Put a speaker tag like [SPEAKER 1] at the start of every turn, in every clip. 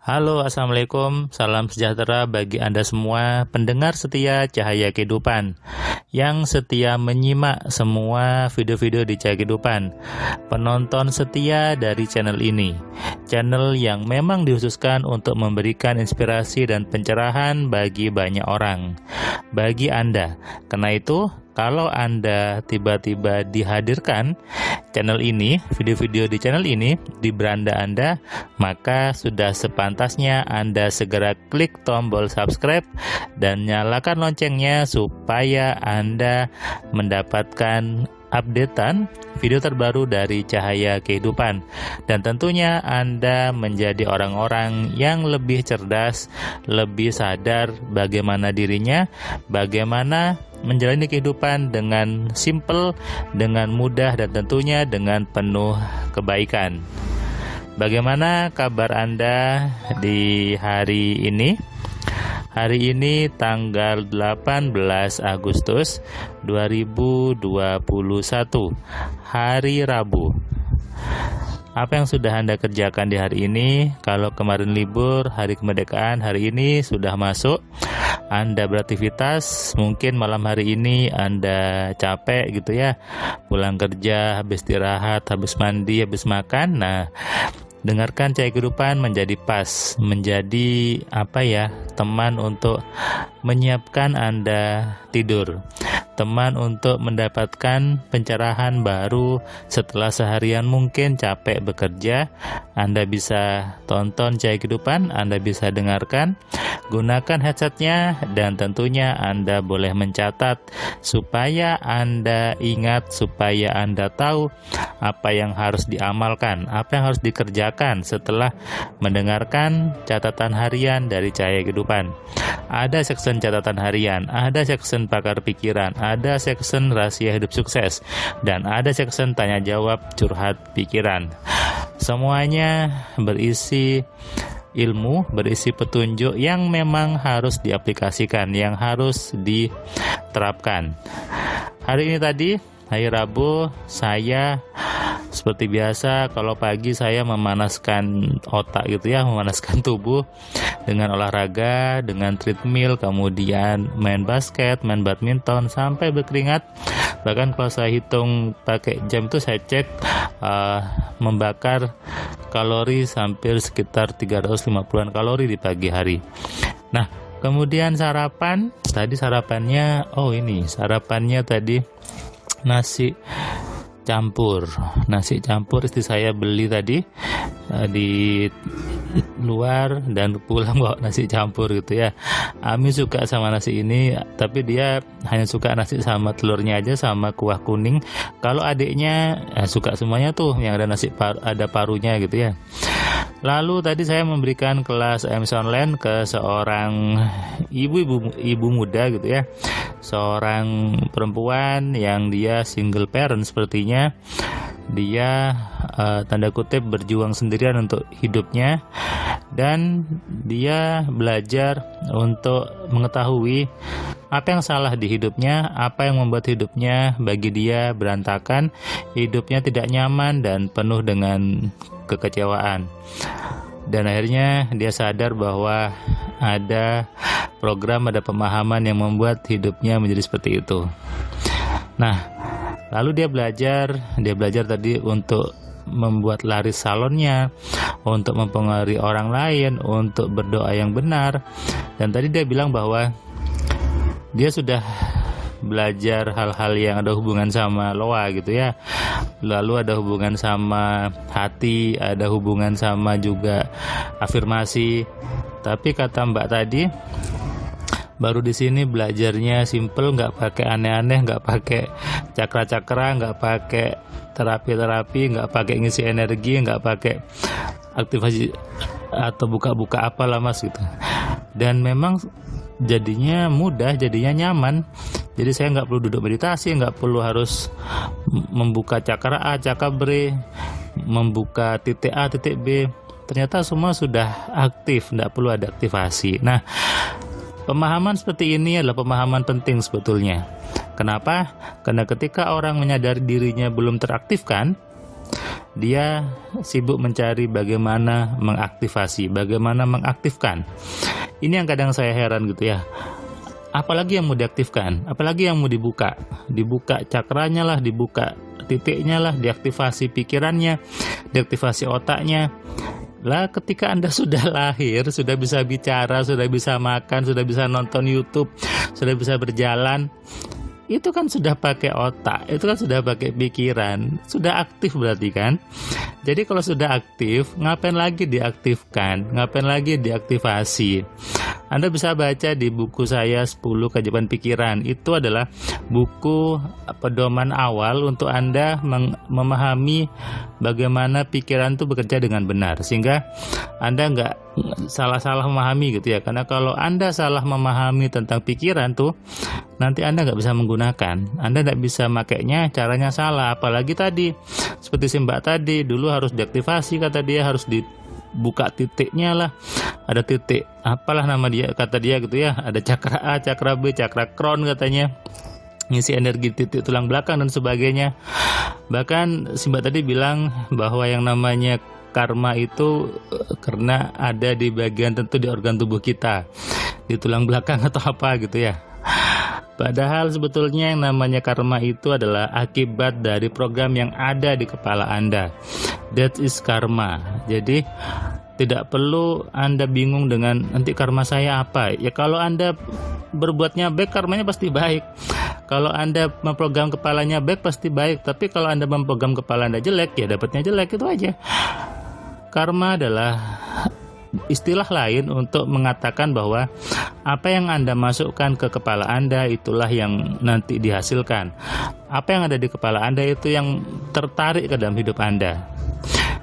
[SPEAKER 1] Halo, Assalamualaikum. Salam sejahtera bagi Anda semua pendengar setia Cahaya Kehidupan yang setia menyimak semua video-video di Cahaya Kehidupan, penonton setia dari channel ini, channel yang memang dikhususkan untuk memberikan inspirasi dan pencerahan bagi banyak orang, bagi Anda. Karena itu, kalau Anda tiba-tiba dihadirkan channel ini, video-video di channel ini di beranda Anda, maka sudah sepantasnya Anda segera klik tombol subscribe dan nyalakan loncengnya supaya Anda mendapatkan updatean video terbaru dari Cahaya Kehidupan. Dan tentunya Anda menjadi orang-orang yang lebih cerdas, lebih sadar bagaimana dirinya, bagaimana menjalani kehidupan dengan simple, dengan mudah, dan tentunya dengan penuh kebaikan. Bagaimana kabar Anda di hari ini? Hari ini tanggal 18 Agustus 2021, hari Rabu. Apa yang sudah Anda kerjakan di hari ini? Kalau kemarin libur, hari kemerdekaan, hari ini sudah masuk. Anda beraktivitas, mungkin malam hari ini Anda capek gitu ya, pulang kerja, habis istirahat, habis mandi, habis makan. Nah, dengarkan Cahaya Kehidupan menjadi pas, menjadi teman untuk menyiapkan Anda tidur, teman untuk mendapatkan pencerahan baru setelah seharian mungkin capek bekerja. Anda bisa tonton Cahaya Kehidupan, Anda bisa dengarkan, gunakan headsetnya, dan tentunya Anda boleh mencatat supaya Anda ingat, supaya Anda tahu apa yang harus diamalkan, apa yang harus dikerjakan setelah mendengarkan catatan harian dari Cahaya Kehidupan. Ada section catatan harian, ada section pakar pikiran, ada section rahasia hidup sukses, dan ada section tanya jawab curhat pikiran. Semuanya berisi ilmu, berisi petunjuk yang memang harus diaplikasikan, yang harus diterapkan. Hari ini tadi, hari Rabu, saya seperti biasa kalau pagi saya memanaskan otak gitu ya, memanaskan tubuh dengan olahraga, dengan treadmill, kemudian main basket, main badminton sampai berkeringat. Bahkan kalau saya hitung pakai jam itu saya cek membakar kalori hampir sekitar 350-an kalori di pagi hari. Nah, kemudian sarapan, tadi sarapannya tadi nasi campur istri saya beli tadi di luar dan pulang bawa nasi campur gitu ya. Ami suka sama nasi ini, tapi dia hanya suka nasi sama telurnya aja sama kuah kuning. Kalau adiknya suka semuanya tuh yang ada ada parunya gitu ya. Lalu tadi saya memberikan kelas MC online ke seorang ibu muda gitu ya, seorang perempuan yang dia single parent sepertinya. Dia tanda kutip berjuang sendirian untuk hidupnya, dan dia belajar untuk mengetahui apa yang salah di hidupnya, apa yang membuat hidupnya bagi dia berantakan, hidupnya tidak nyaman dan penuh dengan kekecewaan. Dan akhirnya dia sadar bahwa ada program, ada pemahaman yang membuat hidupnya menjadi seperti itu. Nah, lalu dia belajar tadi untuk membuat laris salonnya, untuk mempengaruhi orang lain, untuk berdoa yang benar. Dan tadi dia bilang bahwa dia sudah belajar hal-hal yang ada hubungan sama loa gitu ya. Lalu ada hubungan sama hati, ada hubungan sama juga afirmasi. Tapi kata Mbak tadi, baru di sini belajarnya simple, nggak pakai aneh-aneh, nggak pakai cakra-cakra, nggak pakai terapi-terapi, nggak pakai ngisi energi, nggak pakai aktivasi atau buka-buka apalah mas gitu. Dan memang jadinya mudah, jadinya nyaman. Jadi saya nggak perlu duduk meditasi, nggak perlu harus membuka cakra A, cakra B, membuka titik A, titik B. Ternyata semua sudah aktif, nggak perlu ada aktivasi. Nah, pemahaman seperti ini adalah pemahaman penting sebetulnya. Kenapa? Karena ketika orang menyadari dirinya belum teraktifkan, dia sibuk mencari bagaimana mengaktifasi, bagaimana mengaktifkan. Ini yang kadang saya heran gitu ya. Apalagi yang mau diaktifkan, apalagi yang mau dibuka cakranya lah, dibuka titiknya lah, diaktifasi pikirannya, diaktifasi otaknya. Lah ketika Anda sudah lahir, sudah bisa bicara, sudah bisa makan, sudah bisa nonton YouTube, sudah bisa berjalan, itu kan sudah pakai otak, itu kan sudah pakai pikiran, sudah aktif berarti kan. Jadi kalau sudah aktif, ngapain lagi diaktifkan, ngapain lagi diaktifasi? Anda bisa baca di buku saya 10 Keajaiban Pikiran. Itu adalah buku pedoman awal untuk Anda memahami bagaimana pikiran itu bekerja dengan benar, sehingga Anda nggak salah-salah memahami gitu ya. Karena kalau Anda salah memahami tentang pikiran tuh, nanti Anda nggak bisa menggunakan, Anda nggak bisa makainya, caranya salah. Apalagi tadi seperti si Mbak tadi, dulu harus diaktifasi kata dia, harus dibuka titiknya lah, ada titik apalah nama dia, kata dia gitu ya, ada cakra A, cakra B, cakra Crohn katanya, ngisi energi titik tulang belakang dan sebagainya. Bahkan si Mbak tadi bilang bahwa yang namanya karma itu karena ada di bagian tentu di organ tubuh kita, di tulang belakang atau apa gitu ya. Padahal sebetulnya yang namanya karma itu adalah akibat dari program yang ada di kepala Anda. That is karma. Jadi tidak perlu Anda bingung dengan nanti karma saya apa. Ya kalau Anda berbuatnya baik, karmanya pasti baik. Kalau Anda memprogram kepalanya baik, pasti baik. Tapi kalau Anda memprogram kepala Anda jelek, ya dapatnya jelek, itu aja. Karma adalah istilah lain untuk mengatakan bahwa apa yang Anda masukkan ke kepala Anda, itulah yang nanti dihasilkan. Apa yang ada di kepala Anda itu yang tertarik ke dalam hidup Anda.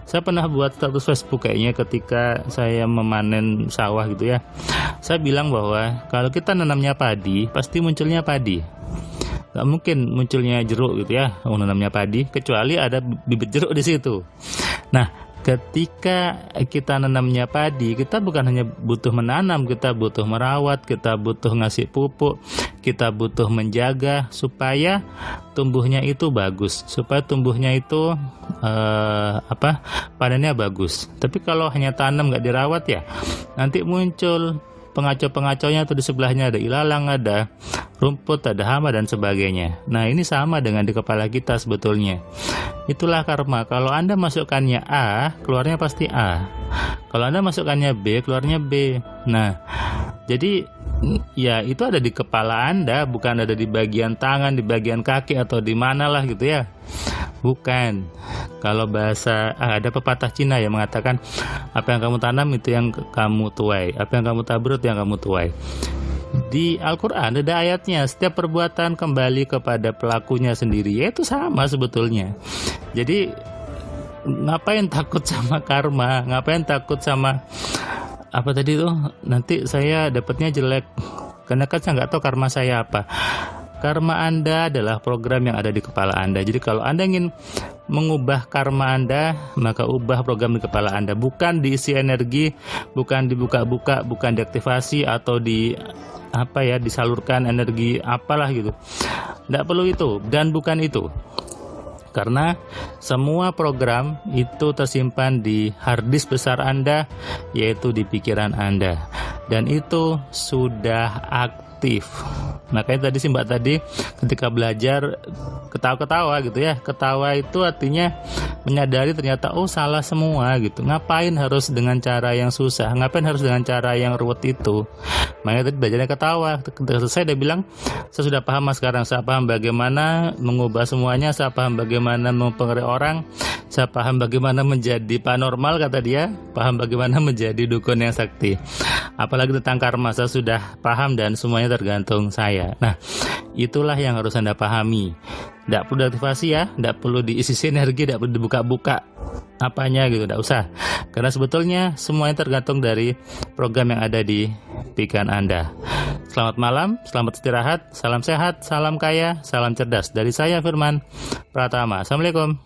[SPEAKER 1] Saya pernah buat status Facebook kayaknya ketika saya memanen sawah gitu ya. Saya bilang bahwa kalau kita nanamnya padi, pasti munculnya padi. Gak mungkin munculnya jeruk gitu ya, nanamnya padi, kecuali ada bibit jeruk di situ. Nah, ketika kita nanamnya padi, kita bukan hanya butuh menanam, kita butuh merawat, kita butuh ngasih pupuk, kita butuh menjaga supaya tumbuhnya itu bagus, supaya tumbuhnya itu panennya bagus. Tapi kalau hanya tanam nggak dirawat ya, nanti muncul pengacau-pengacaunya tuh di sebelahnya, ada ilalang, ada rumput, ada hama dan sebagainya. Nah ini sama dengan di kepala kita sebetulnya. Itulah karma. Kalau Anda masukkannya A, keluarnya pasti A. Kalau Anda masukkannya B, keluarnya B. Nah jadi ya itu ada di kepala Anda, bukan ada di bagian tangan, di bagian kaki atau di mana lah gitu ya. Bukan. Kalau bahasa ada pepatah Cina yang mengatakan apa yang kamu tanam itu yang kamu tuai, apa yang kamu tabrut yang kamu tuai. Di Al-Quran ada ayatnya, setiap perbuatan kembali kepada pelakunya sendiri. Ya itu sama sebetulnya. Jadi ngapain takut sama karma, ngapain takut sama apa tadi tuh, nanti saya dapatnya jelek karena kan saya nggak tahu karma saya apa. Karma Anda adalah program yang ada di kepala Anda. Jadi kalau Anda ingin mengubah karma Anda, maka ubah program di kepala Anda. Bukan diisi energi, bukan dibuka-buka, bukan diaktifasi atau disalurkan energi apalah gitu. Tidak perlu itu dan bukan itu. Karena semua program itu tersimpan di hard disk besar Anda, yaitu di pikiran Anda. Dan itu sudah aktif. Makanya tadi si Mbak tadi ketika belajar ketawa-ketawa gitu ya. Ketawa itu artinya menyadari ternyata salah semua gitu. Ngapain harus dengan cara yang susah? Ngapain harus dengan cara yang ruwet itu? Makanya tadi belajarnya ketawa. Ketika selesai dia bilang, saya sudah paham sekarang. Saya paham bagaimana mengubah semuanya. Saya paham bagaimana mempengaruhi orang. Saya paham bagaimana menjadi paranormal, kata dia. Paham bagaimana menjadi dukun yang sakti. Apalagi tentang karma, saya sudah paham dan semuanya tergantung saya. Nah, itulah yang harus Anda pahami. Tidak perlu diaktifasi ya, tidak perlu diisi sinergi, tidak perlu dibuka-buka apanya gitu, tidak usah. Karena sebetulnya semuanya tergantung dari program yang ada di pikiran Anda. Selamat malam, selamat istirahat, salam sehat, salam kaya, salam cerdas. Dari saya Firman Pratama. Assalamualaikum.